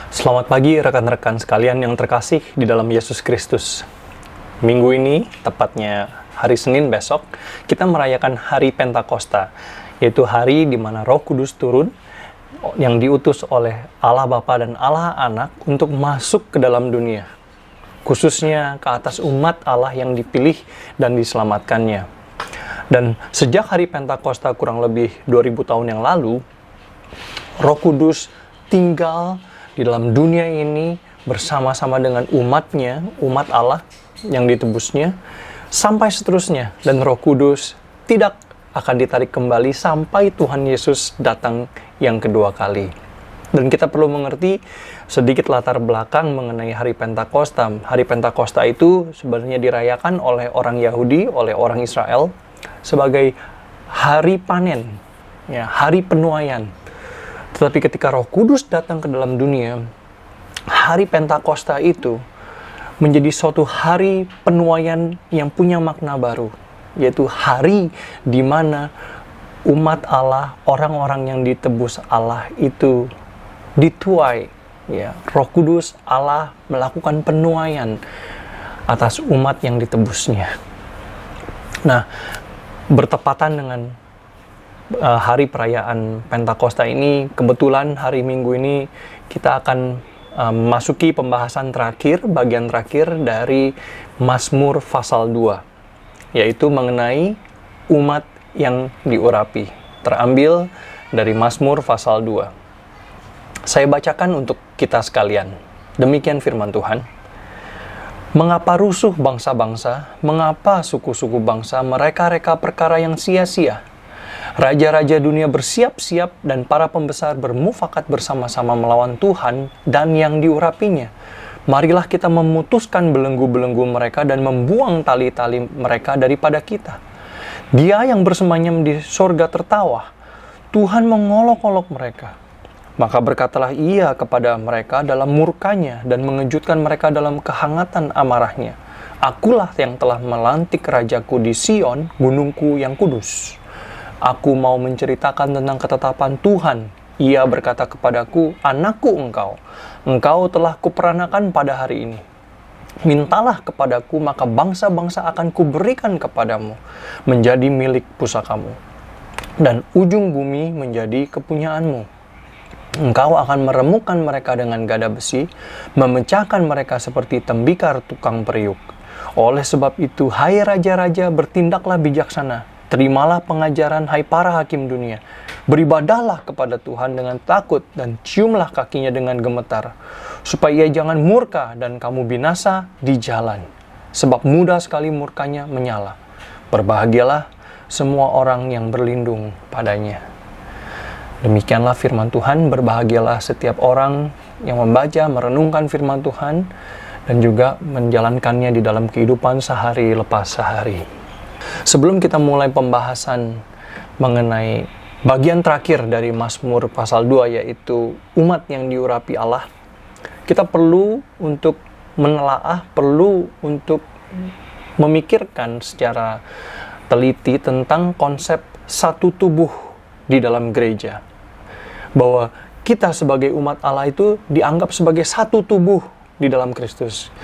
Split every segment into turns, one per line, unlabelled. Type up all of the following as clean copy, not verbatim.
Selamat pagi rekan-rekan sekalian yang terkasih di dalam Yesus Kristus. Minggu ini, tepatnya hari Senin besok, kita merayakan hari Pentakosta, yaitu hari di mana Roh Kudus turun yang diutus oleh Allah Bapa dan Allah Anak untuk masuk ke dalam dunia, khususnya ke atas umat Allah yang dipilih dan diselamatkannya. Dan sejak hari Pentakosta kurang lebih 2000 tahun yang lalu, Roh Kudus tinggal di dalam dunia ini bersama-sama dengan umatnya, umat Allah yang ditebusnya, sampai seterusnya. Dan Roh Kudus tidak akan ditarik kembali sampai Tuhan Yesus datang yang kedua kali. Dan kita perlu mengerti sedikit latar belakang mengenai hari Pentakosta. Hari Pentakosta itu sebenarnya dirayakan oleh orang Yahudi, oleh orang Israel, sebagai hari panen, ya, hari penuaian. Tetapi ketika Roh Kudus datang ke dalam dunia, hari Pentakosta itu menjadi suatu hari penuaian yang punya makna baru, yaitu hari di mana umat Allah, orang-orang yang ditebus Allah itu dituai. Ya, Roh Kudus Allah melakukan penuaian atas umat yang ditebusnya. Nah, bertepatan dengan hari perayaan Pentakosta ini, kebetulan hari Minggu ini kita akan memasuki pembahasan terakhir, bagian terakhir dari Mazmur pasal 2, yaitu mengenai umat yang diurapi, terambil dari Mazmur pasal 2. Saya bacakan untuk kita sekalian. Demikian firman Tuhan. Mengapa rusuh bangsa-bangsa, mengapa suku-suku bangsa mereka-reka perkara yang sia-sia? Raja-raja dunia bersiap-siap dan para pembesar bermufakat bersama-sama melawan Tuhan dan yang diurapinya. Marilah kita memutuskan belenggu-belenggu mereka dan membuang tali-tali mereka daripada kita. Dia yang bersemayam di sorga tertawa. Tuhan mengolok-olok mereka. Maka berkatalah ia kepada mereka dalam murkanya dan mengejutkan mereka dalam kehangatan amarahnya. Akulah yang telah melantik rajaku di Sion, gunungku yang kudus. Aku mau menceritakan tentang ketetapan Tuhan. Ia berkata kepadaku, anakku engkau telah kuperanakan pada hari ini. Mintalah kepadaku, maka bangsa-bangsa akan kuberikan kepadamu, menjadi milik pusakamu, dan ujung bumi menjadi kepunyaanmu. Engkau akan meremukkan mereka dengan gada besi, memecahkan mereka seperti tembikar tukang periuk. Oleh sebab itu, hai raja-raja, bertindaklah bijaksana. Terimalah pengajaran, hai para hakim dunia. Beribadahlah kepada Tuhan dengan takut dan ciumlah kakinya dengan gemetar, supaya ia jangan murka dan kamu binasa di jalan. Sebab mudah sekali murkanya menyala. Berbahagialah semua orang yang berlindung padanya. Demikianlah firman Tuhan. Berbahagialah setiap orang yang membaca, merenungkan firman Tuhan, dan juga menjalankannya di dalam kehidupan sehari lepas sehari. Sebelum kita mulai pembahasan mengenai bagian terakhir dari Mazmur pasal 2, yaitu umat yang diurapi Allah, kita perlu untuk menelaah, perlu untuk memikirkan secara teliti tentang konsep satu tubuh di dalam gereja. Bahwa kita sebagai umat Allah itu dianggap sebagai satu tubuh di dalam Kristus.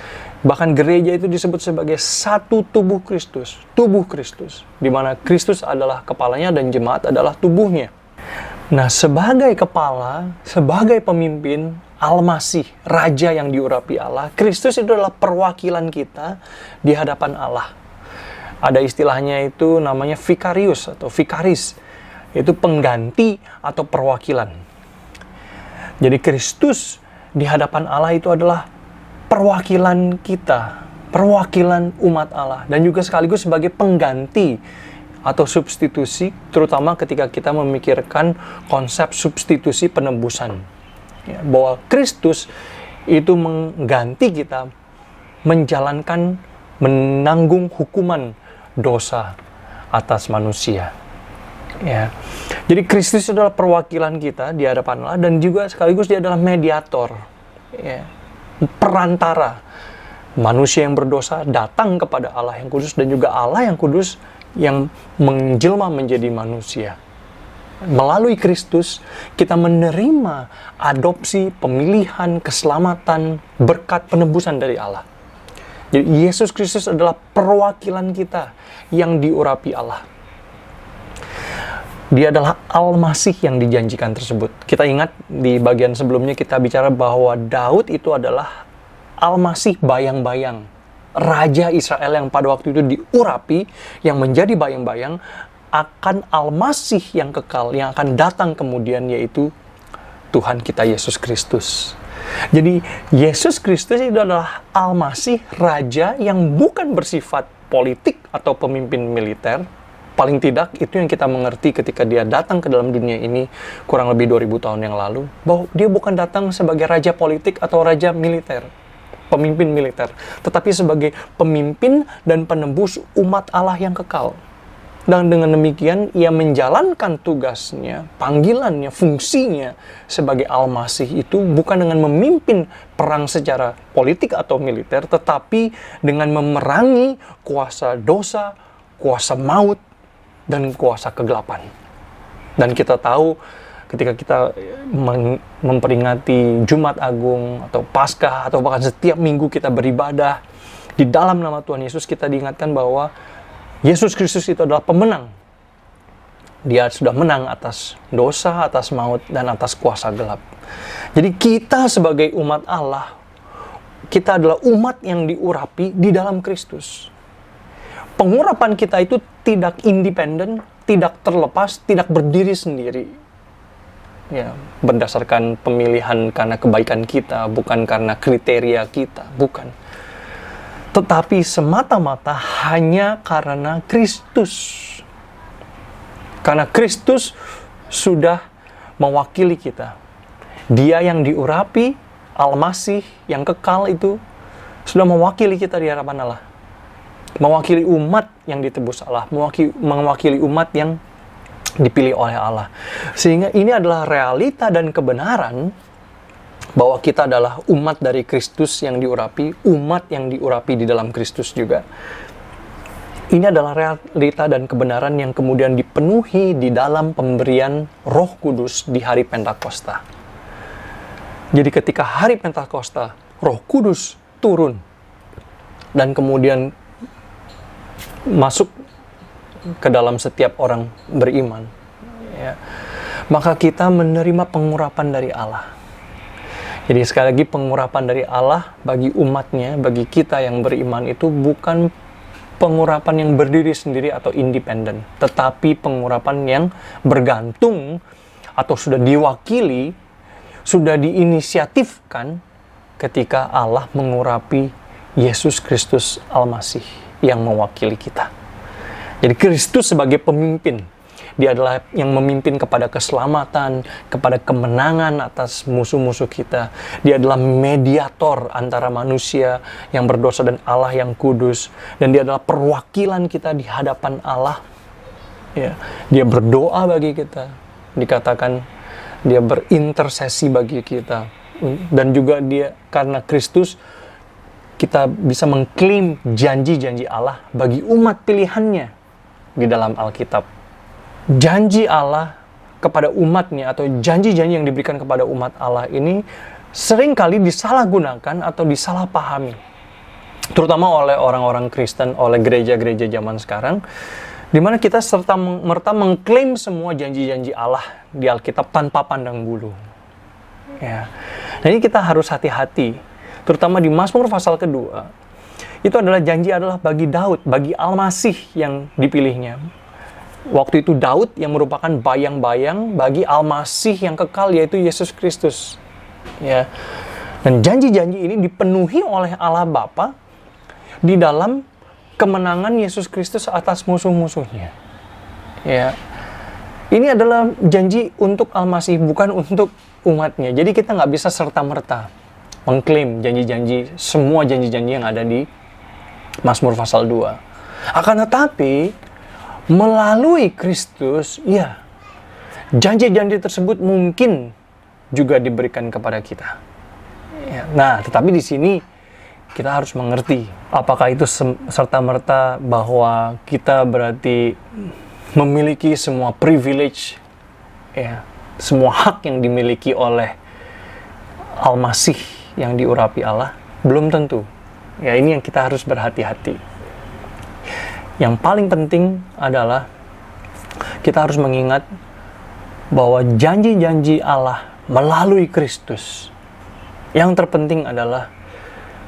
Bahkan gereja itu disebut sebagai satu tubuh Kristus, di mana Kristus adalah kepalanya dan jemaat adalah tubuhnya. Nah, sebagai kepala, sebagai pemimpin, Al-Masih, Raja yang diurapi Allah, Kristus itu adalah perwakilan kita di hadapan Allah. Ada istilahnya itu namanya vicarius atau vicaris, yaitu pengganti atau perwakilan. Jadi Kristus di hadapan Allah itu adalah perwakilan kita, perwakilan umat Allah, dan juga sekaligus sebagai pengganti atau substitusi, terutama ketika kita memikirkan konsep substitusi penebusan. Ya, bahwa Kristus itu mengganti kita, menjalankan, menanggung hukuman dosa atas manusia. Ya. Jadi Kristus adalah perwakilan kita di hadapan Allah, dan juga sekaligus dia adalah mediator. Ya. Perantara manusia yang berdosa datang kepada Allah yang kudus, dan juga Allah yang kudus yang menjelma menjadi manusia. Melalui Kristus, kita menerima adopsi, pemilihan, keselamatan, berkat penebusan dari Allah. Jadi Yesus Kristus adalah perwakilan kita yang diurapi Allah. Dia adalah Al-Masih yang dijanjikan tersebut. Kita ingat di bagian sebelumnya kita bicara bahwa Daud itu adalah Al-Masih bayang-bayang. Raja Israel yang pada waktu itu diurapi, yang menjadi bayang-bayang, akan Al-Masih yang kekal, yang akan datang kemudian, yaitu Tuhan kita Yesus Kristus. Jadi Yesus Kristus itu adalah Al-Masih, Raja yang bukan bersifat politik atau pemimpin militer. Paling tidak itu yang kita mengerti ketika dia datang ke dalam dunia ini kurang lebih 2000 tahun yang lalu, bahwa dia bukan datang sebagai raja politik atau raja militer, pemimpin militer, tetapi sebagai pemimpin dan penebus umat Allah yang kekal. Dan dengan demikian, ia menjalankan tugasnya, panggilannya, fungsinya sebagai Al-Masih itu bukan dengan memimpin perang secara politik atau militer, tetapi dengan memerangi kuasa dosa, kuasa maut, dan kuasa kegelapan. Dan kita tahu ketika kita memperingati Jumat Agung atau Paskah, atau bahkan setiap minggu kita beribadah di dalam nama Tuhan Yesus, kita diingatkan bahwa Yesus Kristus itu adalah pemenang. Dia sudah menang atas dosa, atas maut, dan atas kuasa gelap. Jadi kita sebagai umat Allah, kita adalah umat yang diurapi di dalam Kristus. Pengurapan kita itu tidak independen, tidak terlepas, tidak berdiri sendiri. Ya, berdasarkan pemilihan karena kebaikan kita, bukan karena kriteria kita, bukan. Tetapi semata-mata hanya karena Kristus. Karena Kristus sudah mewakili kita. Dia yang diurapi, Al-Masih yang kekal itu, sudah mewakili kita di hadapan Allah. Mewakili umat yang ditebus Allah, mewakili umat yang dipilih oleh Allah. Sehingga ini adalah realita dan kebenaran bahwa kita adalah umat dari Kristus yang diurapi, umat yang diurapi di dalam Kristus juga. Ini adalah realita dan kebenaran yang kemudian dipenuhi di dalam pemberian Roh Kudus di hari Pentakosta. Jadi ketika hari Pentakosta, Roh Kudus turun dan kemudian masuk ke dalam setiap orang beriman, ya, maka kita menerima pengurapan dari Allah. Jadi sekali lagi, pengurapan dari Allah bagi umatnya, bagi kita yang beriman itu bukan pengurapan yang berdiri sendiri atau independen, tetapi pengurapan yang bergantung atau sudah diwakili, sudah diinisiatifkan ketika Allah mengurapi Yesus Kristus Al-Masih yang mewakili kita. Jadi Kristus sebagai pemimpin, Dia adalah yang memimpin kepada keselamatan, kepada kemenangan atas musuh-musuh kita. Dia adalah mediator antara manusia yang berdosa dan Allah yang kudus. Dan Dia adalah perwakilan kita di hadapan Allah. Ya, Dia berdoa bagi kita. Dikatakan Dia berintersesi bagi kita. Dan juga Dia, karena Kristus, kita bisa mengklaim janji-janji Allah bagi umat pilihannya di dalam Alkitab. Janji Allah kepada umatnya atau janji-janji yang diberikan kepada umat Allah ini seringkali disalahgunakan atau disalahpahami. Terutama oleh orang-orang Kristen, oleh gereja-gereja zaman sekarang, di mana kita serta-merta mengklaim semua janji-janji Allah di Alkitab tanpa pandang bulu. Ya. Nah, ini kita harus hati-hati, terutama di Mazmur pasal kedua. Itu adalah janji adalah bagi Daud, bagi Al-Masih yang dipilihnya. Waktu itu Daud yang merupakan bayang-bayang bagi Al-Masih yang kekal, yaitu Yesus Kristus. Ya. Dan janji-janji ini dipenuhi oleh Allah Bapa di dalam kemenangan Yesus Kristus atas musuh-musuhnya. Ya. Ini adalah janji untuk Al-Masih, bukan untuk umatnya. Jadi kita nggak bisa serta-merta mengklaim janji-janji, semua janji-janji yang ada di Mazmur pasal 2. Akan tetapi, melalui Kristus, ya, janji-janji tersebut mungkin juga diberikan kepada kita. Ya, nah, tetapi di sini kita harus mengerti, apakah itu serta-merta bahwa kita berarti memiliki semua privilege ya, semua hak yang dimiliki oleh Al-Masih yang diurapi Allah? Belum tentu. Ya, ini yang kita harus berhati-hati. Yang paling penting adalah kita harus mengingat bahwa janji-janji Allah melalui Kristus. Yang terpenting adalah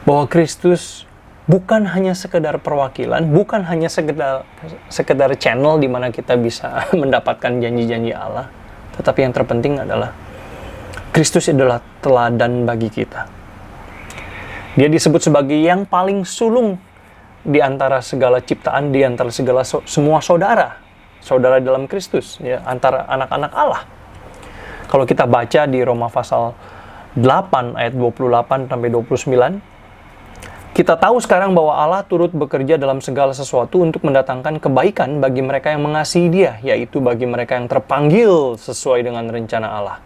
bahwa Kristus bukan hanya sekedar perwakilan, bukan hanya sekedar channel di mana kita bisa mendapatkan janji-janji Allah, tetapi yang terpenting adalah Kristus adalah teladan bagi kita. Dia disebut sebagai yang paling sulung di antara segala ciptaan, di antara semua saudara dalam Kristus, ya, antara anak-anak Allah. Kalau kita baca di Roma pasal 8 ayat 28 sampai 29, kita tahu sekarang bahwa Allah turut bekerja dalam segala sesuatu untuk mendatangkan kebaikan bagi mereka yang mengasihi Dia, yaitu bagi mereka yang terpanggil sesuai dengan rencana Allah.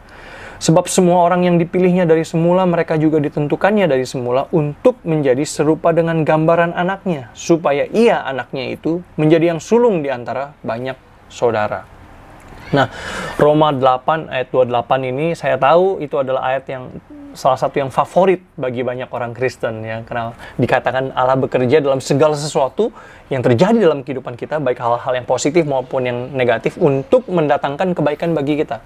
Sebab semua orang yang dipilihnya dari semula, mereka juga ditentukannya dari semula untuk menjadi serupa dengan gambaran anaknya, supaya ia, anaknya itu, menjadi yang sulung di antara banyak saudara. Nah, Roma 8 ayat 28 ini saya tahu itu adalah ayat yang salah satu yang favorit bagi banyak orang Kristen, ya, karena dikatakan Allah bekerja dalam segala sesuatu yang terjadi dalam kehidupan kita, baik hal-hal yang positif maupun yang negatif, untuk mendatangkan kebaikan bagi kita.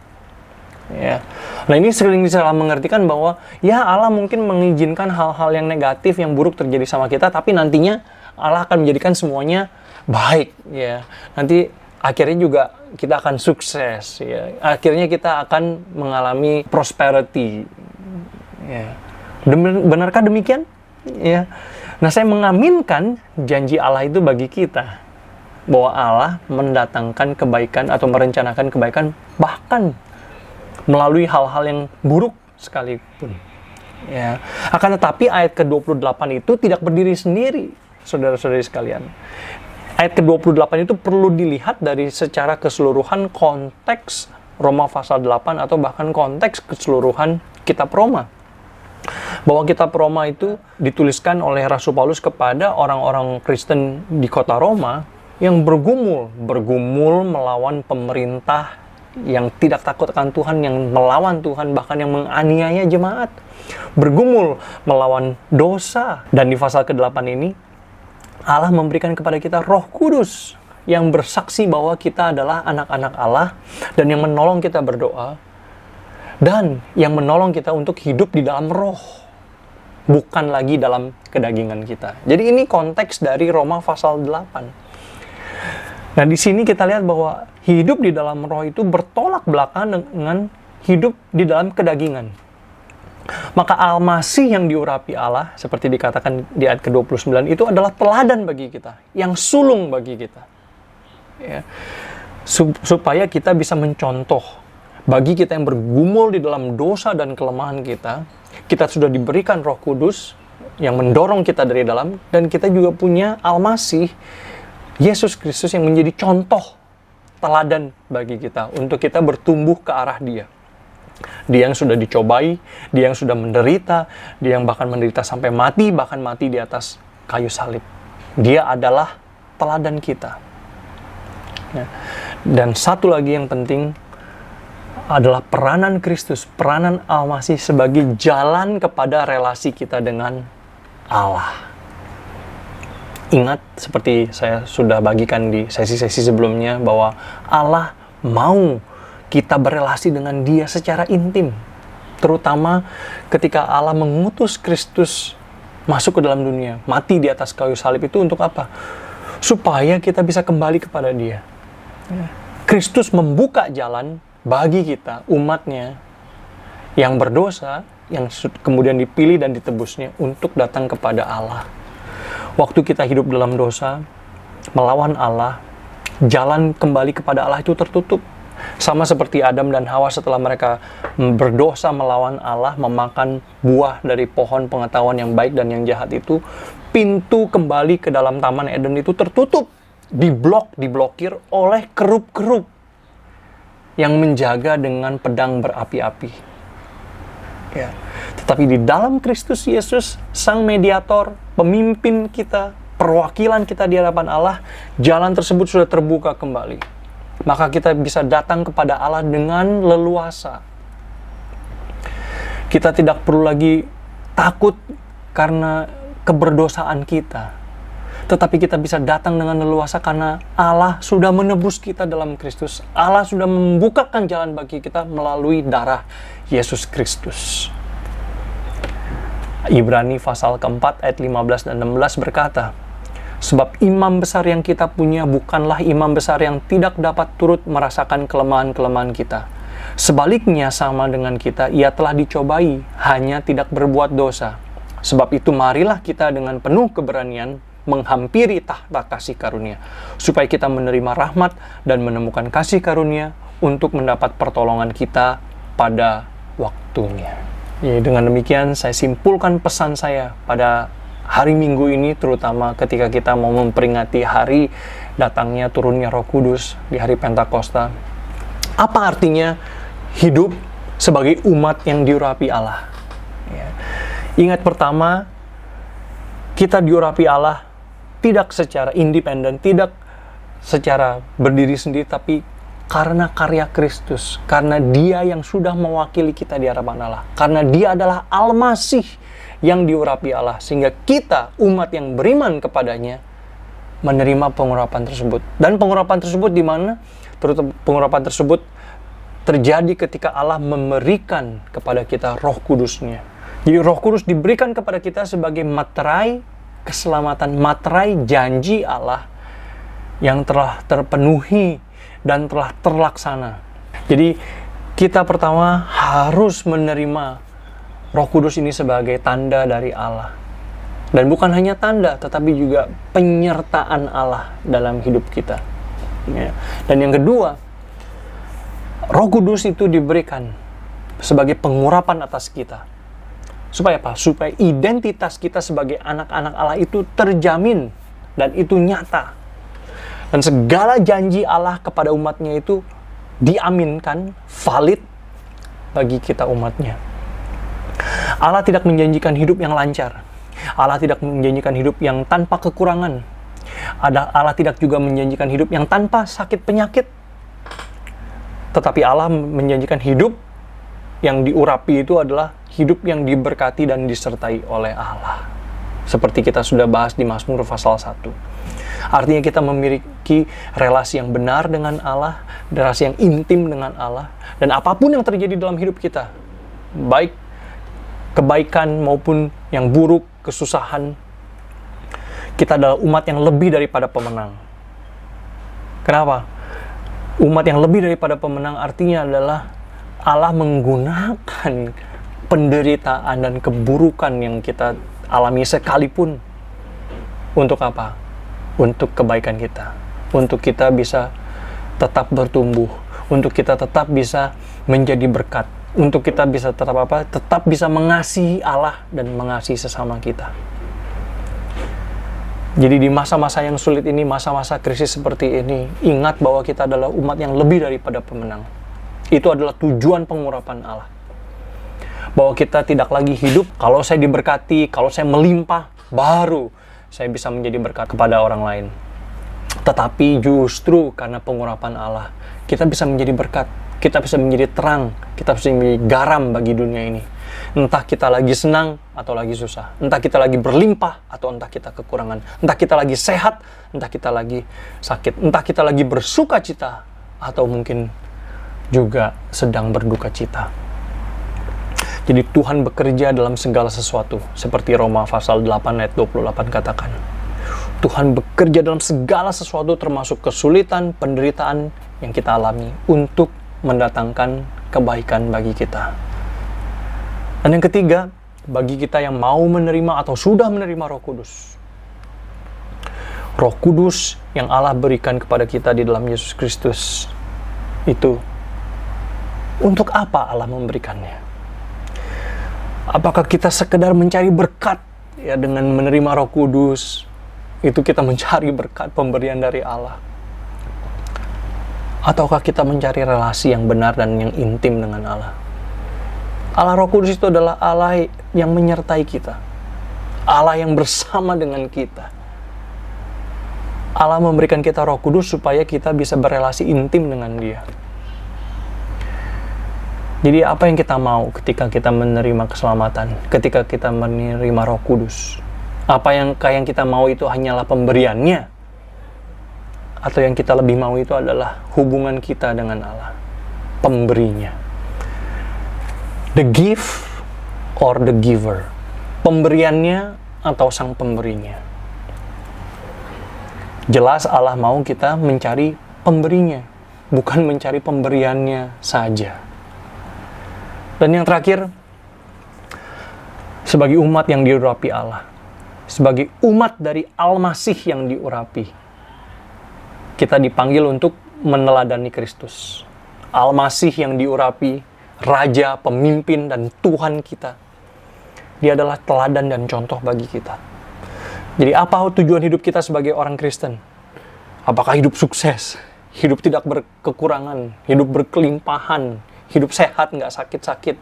Ya. Nah, ini sering disalah mengertikan bahwa ya Allah mungkin mengizinkan hal-hal yang negatif, yang buruk terjadi sama kita, tapi nantinya Allah akan menjadikan semuanya baik, ya. Nanti akhirnya juga kita akan sukses, ya. Akhirnya kita akan mengalami prosperity. Ya. Benarkah demikian? Ya. Nah, saya mengaminkan janji Allah itu bagi kita, bahwa Allah mendatangkan kebaikan atau merencanakan kebaikan bahkan melalui hal-hal yang buruk sekalipun. Ya. Akan tetapi ayat ke-28 itu tidak berdiri sendiri, saudara-saudari sekalian. Ayat ke-28 itu perlu dilihat dari secara keseluruhan konteks Roma pasal 8 atau bahkan konteks keseluruhan kitab Roma. Bahwa kitab Roma itu dituliskan oleh Rasul Paulus kepada orang-orang Kristen di kota Roma yang bergumul melawan pemerintah yang tidak takut akan Tuhan, yang melawan Tuhan, bahkan yang menganiaya jemaat, bergumul melawan dosa. Dan di pasal ke-8 ini Allah memberikan kepada kita Roh Kudus yang bersaksi bahwa kita adalah anak-anak Allah, dan yang menolong kita berdoa, dan yang menolong kita untuk hidup di dalam roh, bukan lagi dalam kedagingan kita. Jadi ini konteks dari Roma pasal 8. Nah, di sini kita lihat bahwa hidup di dalam roh itu bertolak belakang dengan hidup di dalam kedagingan. Maka Al-Masih yang diurapi Allah, seperti dikatakan di ayat ke-29, itu adalah teladan bagi kita, yang sulung bagi kita. Ya. Supaya kita bisa mencontoh, bagi kita yang bergumul di dalam dosa dan kelemahan kita sudah diberikan Roh Kudus yang mendorong kita dari dalam, dan kita juga punya Al-Masih, Yesus Kristus, yang menjadi contoh teladan bagi kita untuk kita bertumbuh ke arah Dia. Dia yang sudah dicobai, Dia yang sudah menderita, Dia yang bahkan menderita sampai mati, bahkan mati di atas kayu salib. Dia adalah teladan kita. Ya. Dan satu lagi yang penting adalah peranan Kristus, peranan Al-Masih sebagai jalan kepada relasi kita dengan Allah. Ingat, seperti saya sudah bagikan di sesi-sesi sebelumnya, bahwa Allah mau kita berelasi dengan Dia secara intim. Terutama ketika Allah mengutus Kristus masuk ke dalam dunia, mati di atas kayu salib, itu untuk apa? Supaya kita bisa kembali kepada Dia. Kristus membuka jalan bagi kita, umatnya yang berdosa, yang kemudian dipilih dan ditebusnya untuk datang kepada Allah. Waktu kita hidup dalam dosa, melawan Allah, jalan kembali kepada Allah itu tertutup. Sama seperti Adam dan Hawa setelah mereka berdosa melawan Allah, memakan buah dari pohon pengetahuan yang baik dan yang jahat itu, pintu kembali ke dalam Taman Eden itu tertutup, diblokir oleh kerup-kerup yang menjaga dengan pedang berapi-api. Ya. Tetapi di dalam Kristus Yesus, Sang Mediator, pemimpin kita, perwakilan kita di hadapan Allah, jalan tersebut sudah terbuka kembali. maka kita bisa datang kepada Allah dengan leluasa. Kita tidak perlu lagi takut karena keberdosaan kita, tetapi kita bisa datang dengan leluasa karena Allah sudah menebus kita dalam Kristus. Allah sudah membukakan jalan bagi kita melalui darah Yesus Kristus. Ibrani pasal keempat ayat 15 dan 16 berkata, sebab imam besar yang kita punya bukanlah imam besar yang tidak dapat turut merasakan kelemahan-kelemahan kita. Sebaliknya sama dengan kita, ia telah dicobai, hanya tidak berbuat dosa. Sebab itu marilah kita dengan penuh keberanian menghampiri tahta kasih karunia, supaya kita menerima rahmat dan menemukan kasih karunia untuk mendapat pertolongan kita pada waktunya. Ya, dengan demikian saya simpulkan pesan saya pada hari Minggu ini, terutama ketika kita mau memperingati hari datangnya turunnya Roh Kudus di hari Pentakosta. Apa artinya hidup sebagai umat yang diurapi Allah? Ya. Ingat, pertama, kita diurapi Allah tidak secara independen, tidak secara berdiri sendiri, tapi karena karya Kristus, karena Dia yang sudah mewakili kita di hadapan Allah, karena Dia adalah Al-Masih yang diurapi Allah, sehingga kita, umat yang beriman kepadanya, menerima pengurapan tersebut. Dan pengurapan tersebut di mana? Terutama pengurapan tersebut terjadi ketika Allah memberikan kepada kita Roh Kudus-Nya. Jadi Roh Kudus diberikan kepada kita sebagai materai keselamatan, materai janji Allah yang telah terpenuhi dan telah terlaksana. Jadi kita pertama harus menerima Roh Kudus ini sebagai tanda dari Allah. Dan bukan hanya tanda, tetapi juga penyertaan Allah dalam hidup kita. Ya. Dan yang kedua, Roh Kudus itu diberikan sebagai pengurapan atas kita. Supaya apa? Supaya identitas kita sebagai anak-anak Allah itu terjamin dan itu nyata. Dan segala janji Allah kepada umatnya itu diaminkan, valid bagi kita umatnya. Allah tidak menjanjikan hidup yang lancar. Allah tidak menjanjikan hidup yang tanpa kekurangan. Allah tidak juga menjanjikan hidup yang tanpa sakit penyakit. Tetapi Allah menjanjikan hidup yang diurapi itu adalah hidup yang diberkati dan disertai oleh Allah. Seperti kita sudah bahas di Mazmur pasal 1. Artinya kita memiliki relasi yang benar dengan Allah, relasi yang intim dengan Allah, dan apapun yang terjadi dalam hidup kita, baik kebaikan maupun yang buruk, kesusahan, kita adalah umat yang lebih daripada pemenang. Kenapa? Umat yang lebih daripada pemenang artinya adalah Allah menggunakan penderitaan dan keburukan yang kita alami sekalipun untuk apa? Untuk kebaikan kita, untuk kita bisa tetap bertumbuh, untuk kita tetap bisa menjadi berkat, untuk kita bisa tetap apa? Tetap bisa mengasihi Allah dan mengasihi sesama kita. Jadi di masa-masa yang sulit ini, masa-masa krisis seperti ini, ingat bahwa kita adalah umat yang lebih daripada pemenang. Itu adalah tujuan pengurapan Allah. Bahwa kita tidak lagi hidup, kalau saya diberkati, kalau saya melimpah, baru saya bisa menjadi berkat kepada orang lain. Tetapi justru karena pengurapan Allah, kita bisa menjadi berkat, kita bisa menjadi terang, kita bisa menjadi garam bagi dunia ini. Entah kita lagi senang atau lagi susah, entah kita lagi berlimpah atau entah kita kekurangan, entah kita lagi sehat, entah kita lagi sakit, entah kita lagi bersuka cita atau mungkin juga sedang berduka cita. Jadi Tuhan bekerja dalam segala sesuatu, seperti Roma pasal 8 ayat 28 katakan. Tuhan bekerja dalam segala sesuatu termasuk kesulitan, penderitaan yang kita alami untuk mendatangkan kebaikan bagi kita. Dan yang ketiga, bagi kita yang mau menerima atau sudah menerima Roh Kudus. Roh Kudus yang Allah berikan kepada kita di dalam Yesus Kristus itu, untuk apa Allah memberikannya? Apakah kita sekedar mencari berkat ya dengan menerima Roh Kudus? Itu kita mencari berkat pemberian dari Allah. Ataukah kita mencari relasi yang benar dan yang intim dengan Allah? Allah Roh Kudus itu adalah Allah yang menyertai kita. Allah yang bersama dengan kita. Allah memberikan kita Roh Kudus supaya kita bisa berelasi intim dengan Dia. Jadi apa yang kita mau ketika kita menerima keselamatan, ketika kita menerima Roh Kudus? Apa yang kita mau itu hanyalah pemberiannya? Atau yang kita lebih mau itu adalah hubungan kita dengan Allah, pemberinya. The gift or the giver, pemberiannya atau sang pemberinya. Jelas Allah mau kita mencari pemberinya, bukan mencari pemberiannya saja. Dan yang terakhir, sebagai umat yang diurapi Allah, sebagai umat dari Al-Masih yang diurapi, kita dipanggil untuk meneladani Kristus. Al-Masih yang diurapi, Raja, Pemimpin, dan Tuhan kita. Dia adalah teladan dan contoh bagi kita. Jadi apa tujuan hidup kita sebagai orang Kristen? Apakah hidup sukses? Hidup tidak berkekurangan? Hidup berkelimpahan? Hidup sehat, nggak sakit-sakit?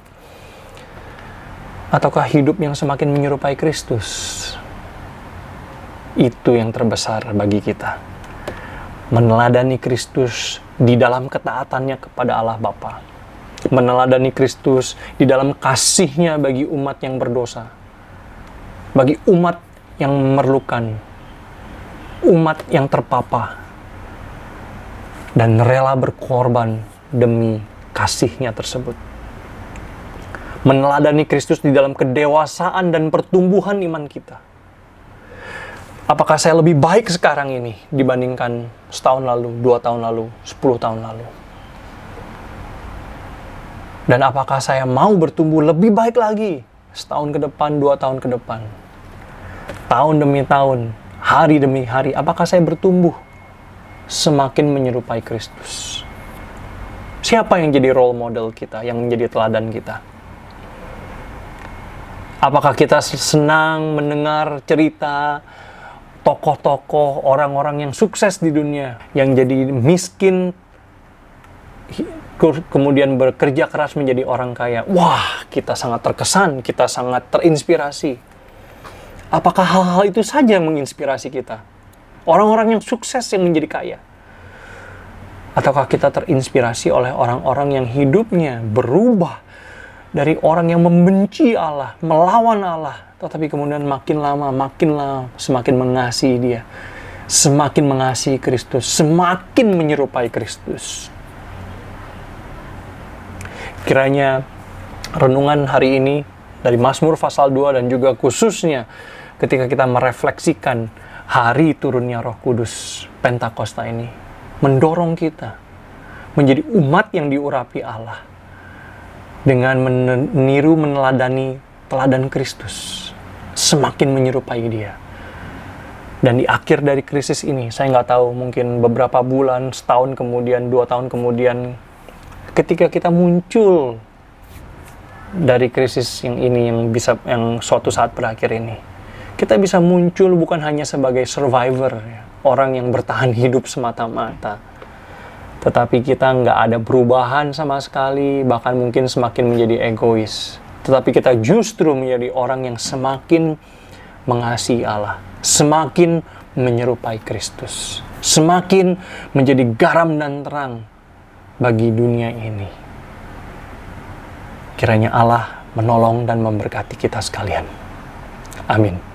Ataukah hidup yang semakin menyerupai Kristus? Itu yang terbesar bagi kita. Meneladani Kristus di dalam ketaatannya kepada Allah Bapa. Meneladani Kristus di dalam kasih-Nya bagi umat yang berdosa. Bagi umat yang memerlukan, umat yang terpapar, dan rela berkorban demi kasih-Nya tersebut. Meneladani Kristus di dalam kedewasaan dan pertumbuhan iman kita. Apakah saya lebih baik sekarang ini dibandingkan setahun lalu, 2 tahun lalu, 10 tahun lalu? Dan apakah saya mau bertumbuh lebih baik lagi setahun ke depan, 2 tahun ke depan? Tahun demi tahun, hari demi hari, apakah saya bertumbuh semakin menyerupai Kristus? Siapa yang jadi role model kita, yang menjadi teladan kita? Apakah kita senang mendengar cerita tokoh-tokoh, orang-orang yang sukses di dunia, yang jadi miskin, kemudian bekerja keras menjadi orang kaya? Wah, kita sangat terkesan, kita sangat terinspirasi. Apakah hal-hal itu saja yang menginspirasi kita? Orang-orang yang sukses yang menjadi kaya? Ataukah kita terinspirasi oleh orang-orang yang hidupnya berubah dari orang yang membenci Allah, melawan Allah, tetapi kemudian makin lama semakin mengasihi Dia, semakin mengasihi Kristus, semakin menyerupai Kristus? Kiranya renungan hari ini dari Mazmur pasal 2 dan juga khususnya ketika kita merefleksikan hari turunnya Roh Kudus Pentakosta ini, mendorong kita menjadi umat yang diurapi Allah dengan meniru meneladani teladan Kristus, semakin menyerupai Dia. Dan di akhir dari krisis ini, saya nggak tahu, mungkin beberapa bulan, setahun kemudian, 2 tahun kemudian, ketika kita muncul dari krisis yang ini, yang suatu saat berakhir ini, kita bisa muncul bukan hanya sebagai survivor, orang yang bertahan hidup semata-mata, tetapi kita nggak ada perubahan sama sekali, bahkan mungkin semakin menjadi egois. Tetapi kita justru menjadi orang yang semakin mengasihi Allah, semakin menyerupai Kristus, semakin menjadi garam dan terang bagi dunia ini. Kiranya Allah menolong dan memberkati kita sekalian. Amin.